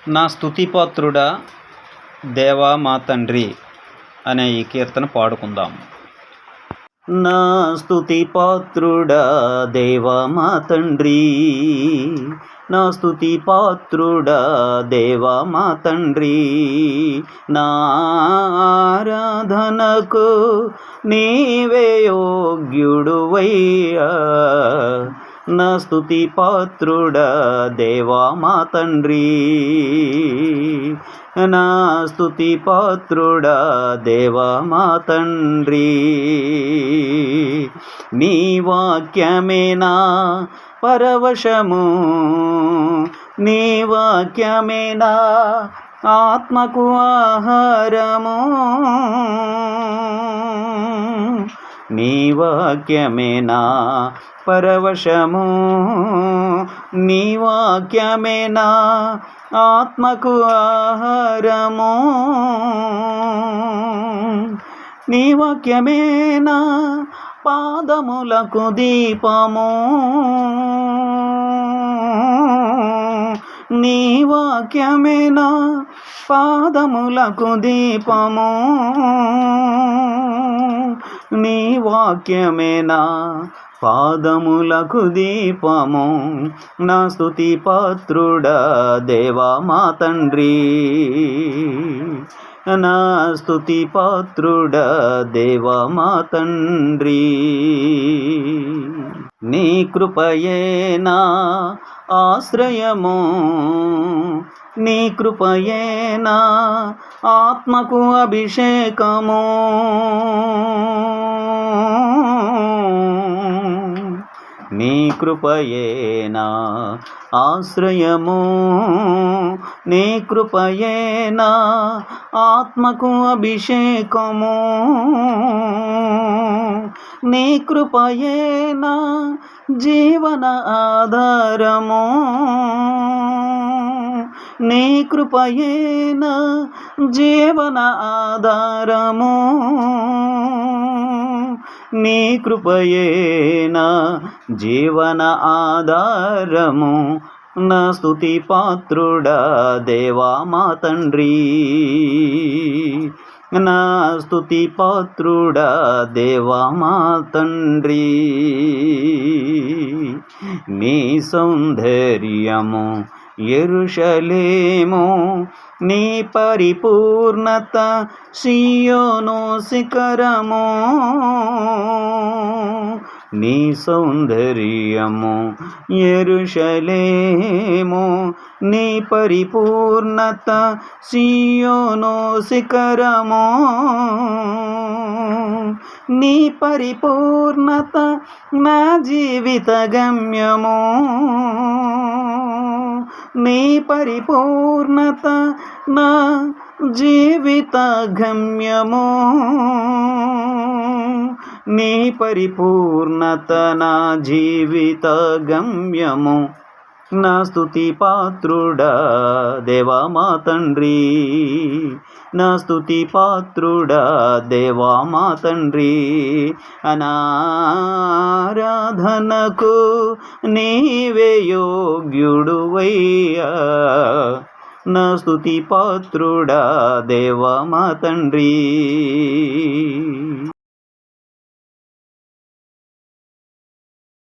నా స్తుతిపాత్రుడా దేవా మా తండ్రి అనే ఈ కీర్తన పాడుకుందాం. నా స్తుతిపాత్రుడా దేవా మా తండ్రి, నా స్తుతిపాత్రుడా దేవా మా తండ్రి, నా ఆరాధనకు నీవే యోగ్యుడువయ్యా. నా స్తుతిపాత్రుడా దేవా మా తండ్రి, నా స్తుతిపాత్రుడా దేవా మా తండ్రి. నీ వాక్యమే నా పరవశము, నీ వాక్యమే నా ఆత్మకు ఆహారము, నీ వాక్యమే నా పరవశము, నీ వాక్యమే నా ఆత్మకు ఆహారము, నీ వాక్యమే నా పాదములకు దీపము, నీ వాక్యమే నా పాదములకు దీపము, నీ వాక్యమే నా పాదములకు దీపము. నా స్తుతిపాత్రుడా దేవా మా తండ్రి, నా స్తుతిపాత్రుడా దేవా మా తండ్రి. నీ కృపయే నా ఆశ్రయము, నీ కృపయే నా ఆత్మకు అభిషేకము, నీ కృపయే నా ఆశ్రయము, నీ కృపయే నా ఆత్మకు అభిషేకము, నీ కృపయే నా జీవన ఆధారము, నీ కృపయే నా జీవన ఆధారము, నీ కృపయే నా జీవన ఆధారము. నా స్తుతిపాత్రుడా దేవా మా తండ్రి, నా స్తుతిపాత్రుడా దేవా మా తండ్రి. నీ సౌందర్యము యెరూషలేము, నీ పరిపూర్ణత సీయోను శిఖరము, నీ సౌందర్యము యెరూషలేము, నీ పరిపూర్ణత సీయోను శిఖరము, నీ పరిపూర్ణత నా జీవిత గమ్యము, నీ పరిపూర్ణత నా జీవిత గమ్యము, నీ పరిపూర్ణత నా జీవిత గమ్యము. నా స్తుతిపాత్రుడా దేవా మా తండ్రి, నా స్తుతిపాత్రుడా దేవా మా తండ్రి. అనారాధనకు నీవే యోగ్యుడువయ్యా. నా స్తుతిపాత్రుడా దేవా మా తండ్రి.